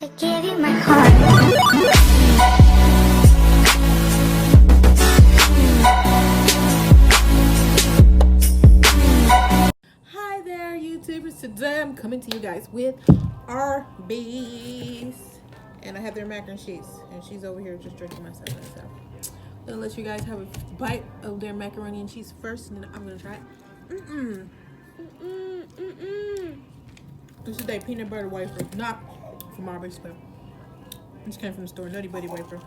Give you my heart. Hi there, YouTubers. Today I'm coming to you guys with Arby's, and I have their mac and cheese, and she's over here just drinking my stuff. So I'm gonna let you guys have a bite of their macaroni and cheese first, and then I'm gonna try it. This is a peanut butter wafer, not from Arby's, but this came from the store. Nutty Buddy wafer.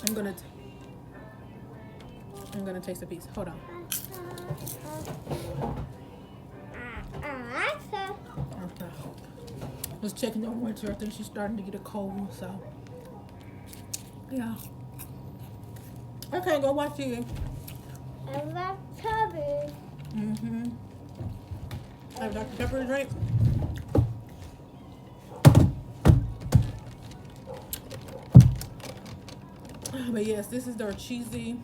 I'm gonna taste a piece. Hold on. Okay. Was checking on Winter. I think she's starting to get a cold, so yeah. Okay, go watch TV. I love Tubby. Have Dr. Pepper to drink. But yes, this is their cheesy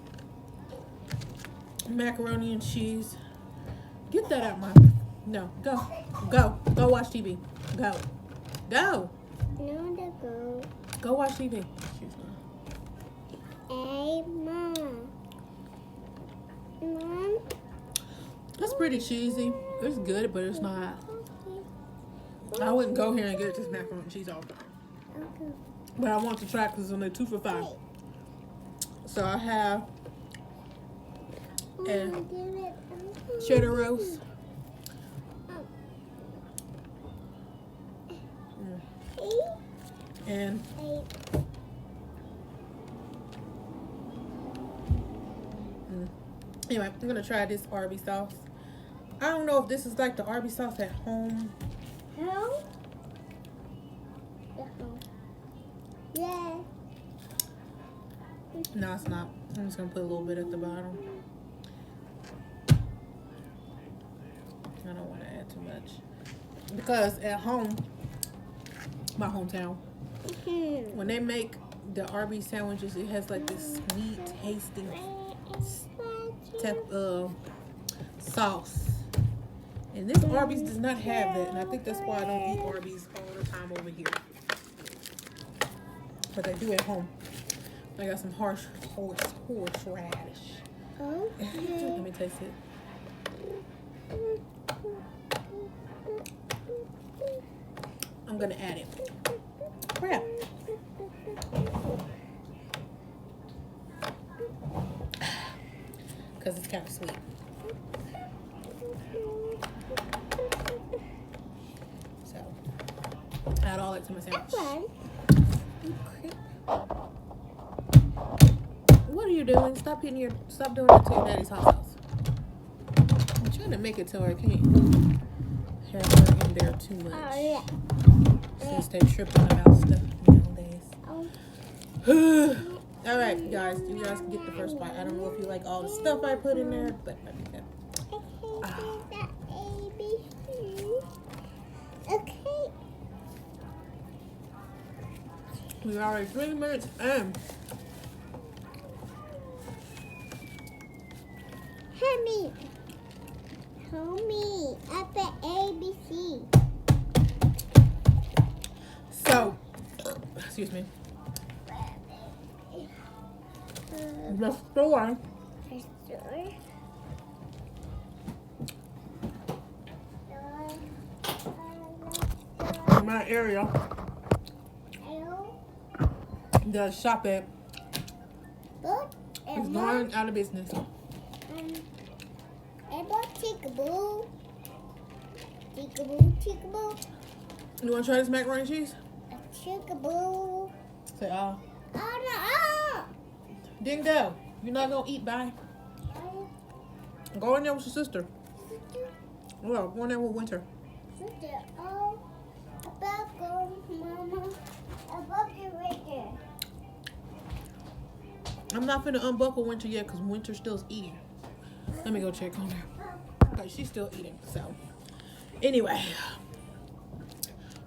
macaroni and cheese. Get that out, Mom. No, go watch TV. Go. No, to go. Go watch TV. Hey, Mom. Mom. That's pretty cheesy. It's good, but it's not. I wouldn't go here and get this macaroni and cheese all the time. Okay. But I want to try because it's only 2 for $5. So I have a cheddar roast. And anyway, I'm gonna try this Arby sauce. I don't know if this is like the Arby sauce at home. Home? Yeah. No, it's not. I'm just gonna put a little bit at the bottom. I don't want to add too much because at home, my hometown, when they make the Arby sandwiches, it has like this sweet tasting sauce. And this Arby's does not have that, and I think that's why I don't eat Arby's all the time over here. But I do at home. I got some horseradish. Let me taste it. I'm gonna add it. Crap. Because it's kind of sweet. So, add all that to my sandwich. What are you doing? Stop doing it to your daddy's hot sauce. I'm trying to make it so I can't have her in there too much. Since they're tripping about stuff nowadays. Alright, guys. You guys can get the first bite. I don't know if you like all the stuff I put in there, but I think that. Okay. We're already 3 minutes in. Help me at the ABC. So, excuse me. The store in my area, the shop at is going out of business. Tickaboo. You want to try this macaroni and cheese? Tickaboo. Say, Oh no. Dingo, you're not going to eat, bye. Go in there with your sister. Well, go in there with Winter. About go, Mama. About it right there. I'm not finna unbuckle Winter yet because Winter still's eating. Let me go check on her. Okay, she's still eating, so. Anyway.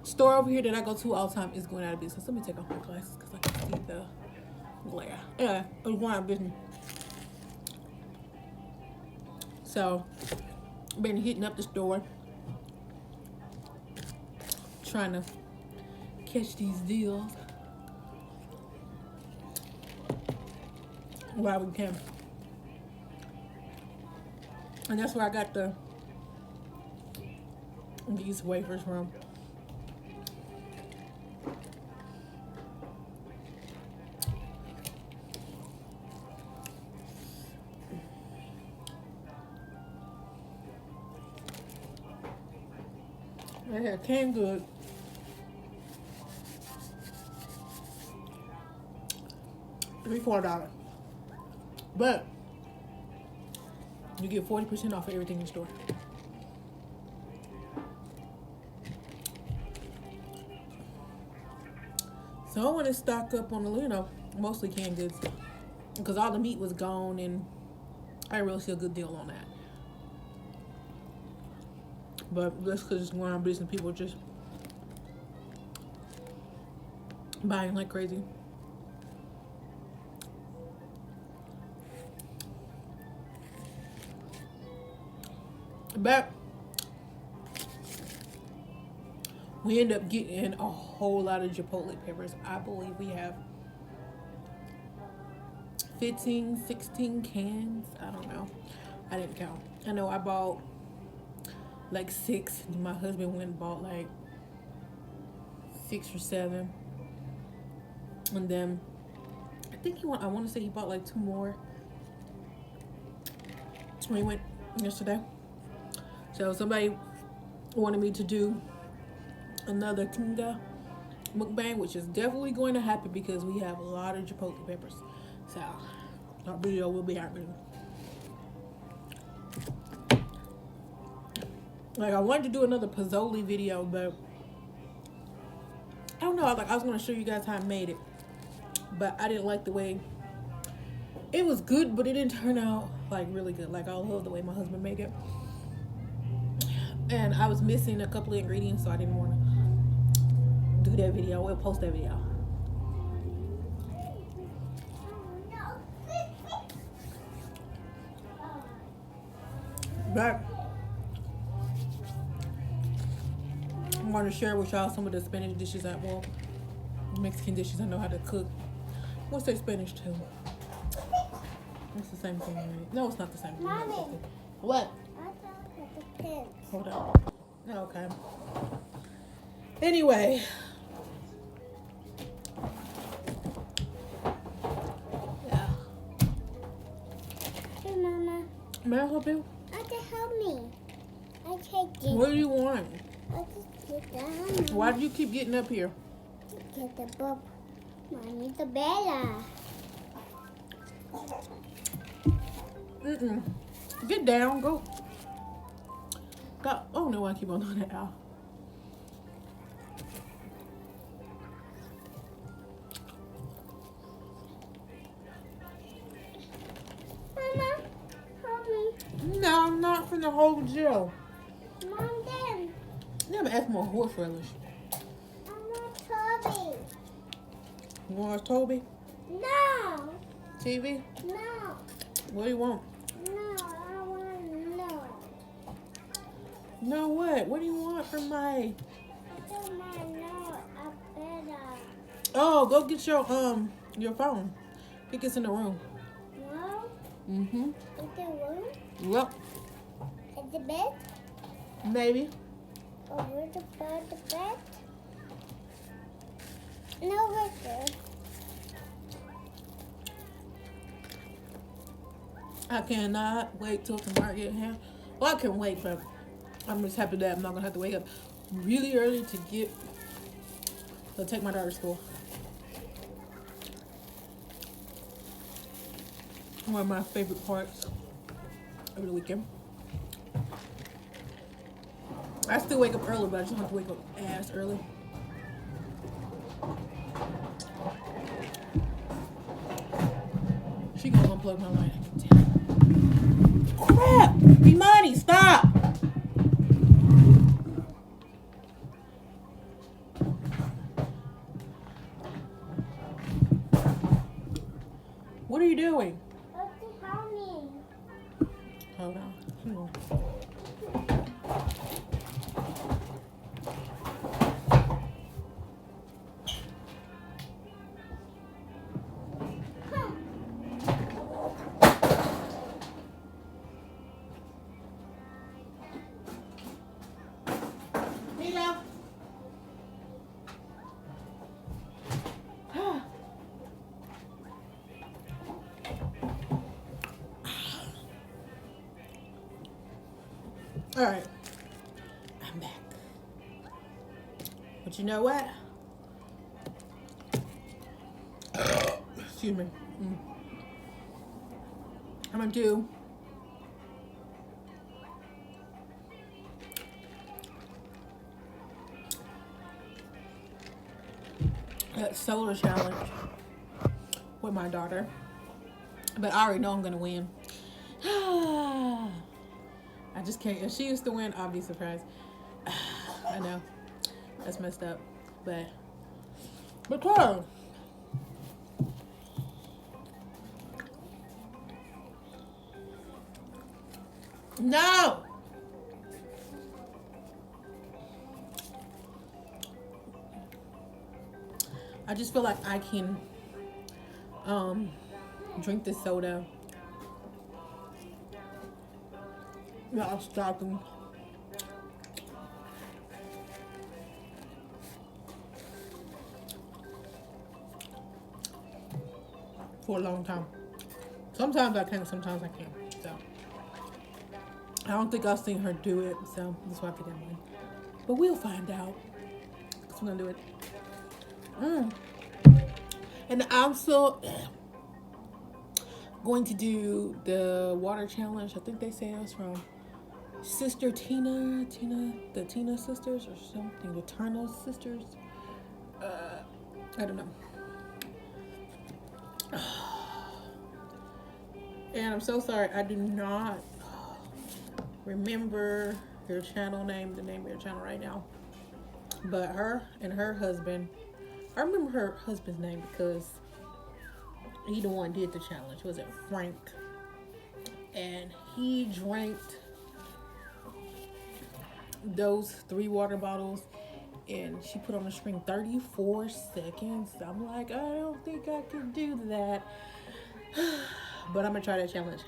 Store over here that I go to all the time is going out of business. Let me take off my glasses because I can see the glare. Anyway, it's going out of business. So, been hitting up the store. Trying to catch these deals while we can. And that's where I got these wafers from. They had canned goods. $3-4. But you get 40% off of everything in the store. So I want to stock up on the, mostly canned goods. Because all the meat was gone and I really see a good deal on that. But that's because it's going on business. People just buying like crazy. But we end up getting a whole lot of chipotle peppers. I believe we have 15, 16 cans. I don't know. I didn't count. I know I bought like 6. My husband went and bought like 6 or 7. And then I think I want to say he bought like 2 more when he went yesterday. So somebody wanted me to do another Kinga mukbang, which is definitely going to happen because we have a lot of chipotle peppers. So our video will be happening. Like I wanted to do another Pozzoli video, but I don't know. I was gonna show you guys how I made it, but I didn't like the way it was good, but it didn't turn out like really good. Like I love the way my husband made it. And I was missing a couple of ingredients, so I didn't want to do that video. We'll post that video. But I'm going to share with y'all some of the Spanish dishes Mexican dishes I know how to cook. What's that Spanish too? It's the same thing, right? No, it's not the same thing. Mommy. What? Hold on. Okay. Anyway. Yeah. Hey, Mama. May I help you? Help me. I take it. What do you want? I just get down. Why do you keep getting up here? Get the book. Mommy, the Bella. Get down. Go. God. Oh no, I keep on doing that now. Mama, help me. No, I'm not finna hold you. Mom, then. Never ask more horse relish. I want Toby. You want Toby? No. TV? No. What do you want? No, I want no. No what? What do you want from my... I don't want no. I better. Oh, go get your phone. I think it's in the room. No? Mm-hmm. In the room? Yep. At the bed? Maybe. Over the bed? No, right there. I cannot wait till tomorrow get here. Well, I can wait, but I'm just happy that I'm not gonna have to wake up really early to take my daughter to school. One of my favorite parts of the weekend. I still wake up early, but I just don't have to wake up as early. She gonna unplug my light. Crap! Imani, stop! What are you doing? What's the honey? Hold on. Hang on. All right, I'm back. But you know what? Excuse me. I'm gonna do a solar challenge with my daughter, but I already know I'm gonna win. I just can't. If she used to win, I'll be surprised. I know that's messed up, but because no. I just feel like I can drink this soda without stopping. For a long time. Sometimes I can, sometimes I can't. So I don't think I've seen her do it, so that's why I think I'm win. But we'll find out. So I'm gonna do it. And I'm still going to do the water challenge. I think they say it was from Sister Tina, the Tina sisters or something, the Turner sisters. I don't know. And I'm so sorry, I do not remember your channel name, the name of your channel right now. But her and her husband, I remember her husband's name because he the one did the challenge. Was it Frank? And he drank those 3 water bottles, and she put on the screen 34 seconds. I'm like, I don't think I could do that. But I'm gonna try that challenge.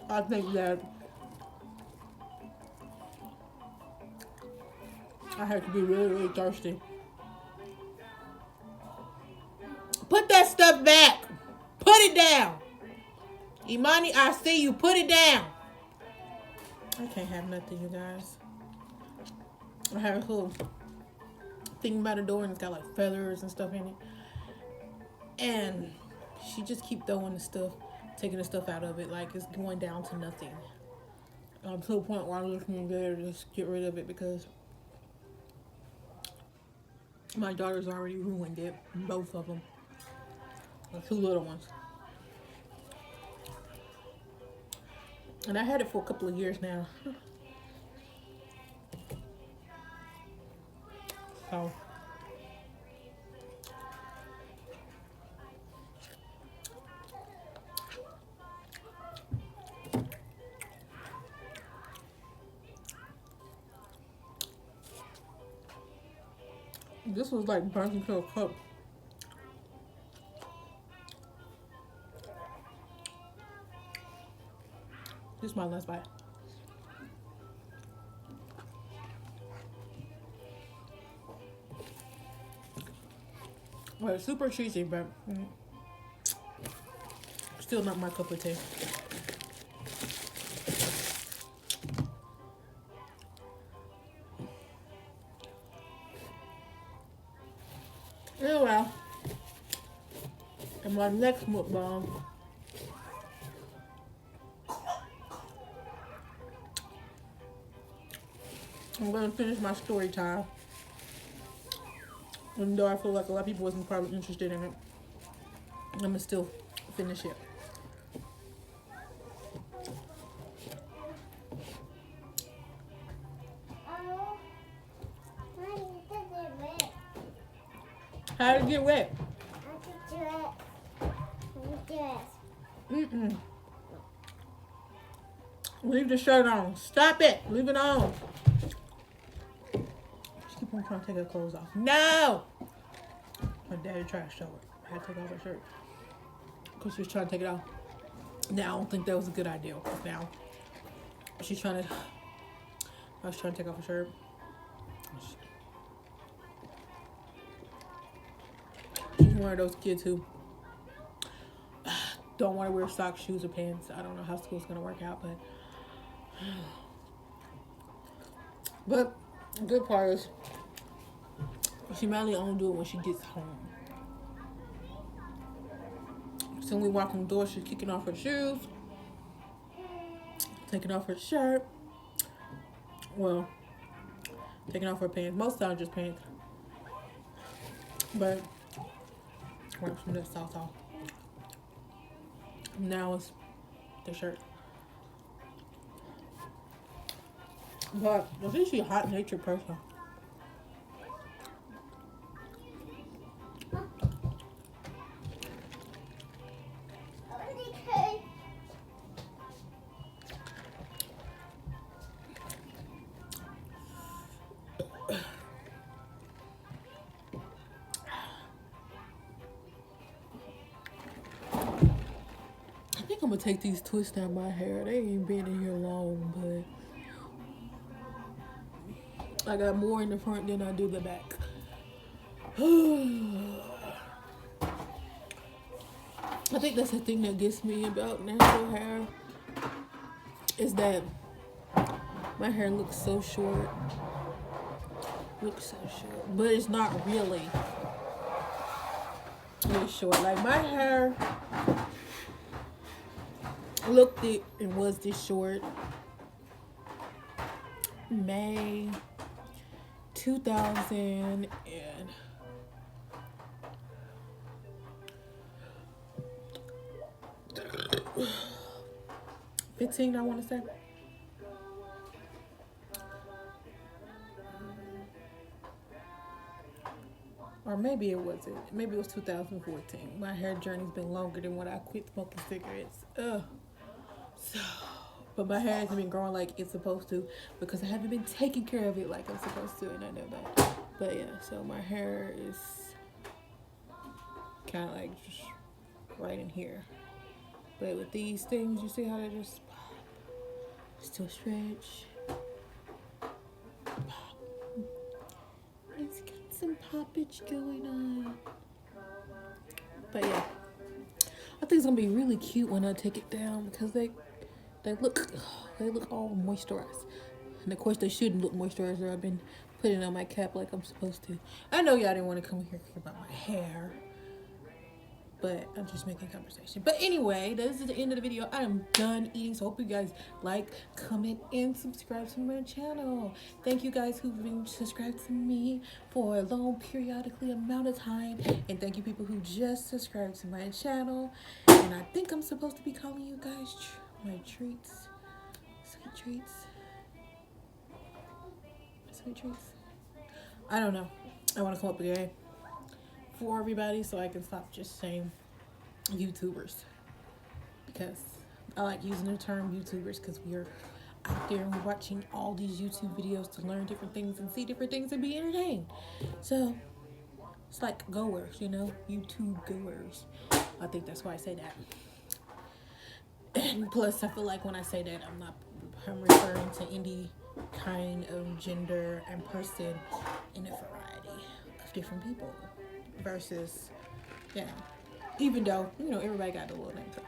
I think that I have to be really, really thirsty. Put that stuff back. Put it down. Imani, I see you. Put it down. I can't have nothing, you guys. I have a little thing by the door and it's got like feathers and stuff in it. And she just keep throwing the stuff, taking the stuff out of it like it's going down to nothing. To the point where I'm looking there to just get rid of it because my daughter's already ruined it. Both of them. The 2 little ones. And I had it for a couple of years now. So this was like burnt into a cup. This is my last bite. Well, it's super cheesy, but still not my cup of tea. Anyway, in my next mukbang, I'm going to finish my story time. Even though I feel like a lot of people wasn't probably interested in it, I'm going to still finish it. How did it get wet? Leave the shirt on. Stop it. Leave it on. She keep on trying to take her clothes off. No! My daddy tried to show her. I had to take off her shirt. Because she was trying to take it off. Now, I don't think that was a good idea. Now, she's trying to... I was trying to take off her shirt. one of those kids who don't want to wear socks, shoes, or pants. I don't know how school's gonna work out, but the good part is she mainly only do it when she gets home. So when we walk in the door, she's kicking off her shoes, taking off her shirt. Well, taking off her pants. Most times just pants. But wipe some of that sauce off. Now it's the shirt. But I think she's a hot natured person. I'm gonna take these twists out my hair. They ain't been in here long, but I got more in the front than I do the back. I think that's the thing that gets me about natural hair, is that my hair looks so short. But it's not really short. Like my hair looked it and was this short May 2015, I want to say. Or maybe it wasn't. Maybe it was 2014. My hair journey's been longer than when I quit smoking cigarettes. But my hair hasn't been growing like it's supposed to because I haven't been taking care of it like I'm supposed to, and I know that. But yeah, so my hair is kind of like just right in here. But with these things, you see how they just pop, still stretch, pop. It's got some poppage going on. But yeah, I think it's gonna be really cute when I take it down because they look all moisturized. And of course they shouldn't look moisturized, or I've been putting on my cap like I'm supposed to. I know y'all didn't want to come here about my hair, but I'm just making conversation. But anyway, this is the end of the video. I am done eating, so hope you guys like, comment, and subscribe to my channel. Thank you guys who've been subscribed to me for a long periodically amount of time, and thank you people who just subscribed to my channel. And I think I'm supposed to be calling you guys my treats, sweet treats. I don't know. I want to come up with a name for everybody so I can stop just saying YouTubers, because I like using the term YouTubers because we're out there and we're watching all these YouTube videos to learn different things and see different things and be entertained. So it's like goers, you know, YouTube goers. I think that's why I say that. And plus, I feel like when I say that, I'm referring to any kind of gender and person in a variety of different people. Versus, yeah, even though, you know, everybody got the little name tag.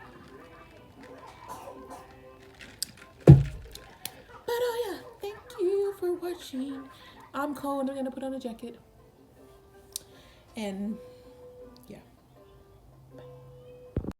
But oh yeah, thank you for watching. I'm cold, I'm gonna put on a jacket. And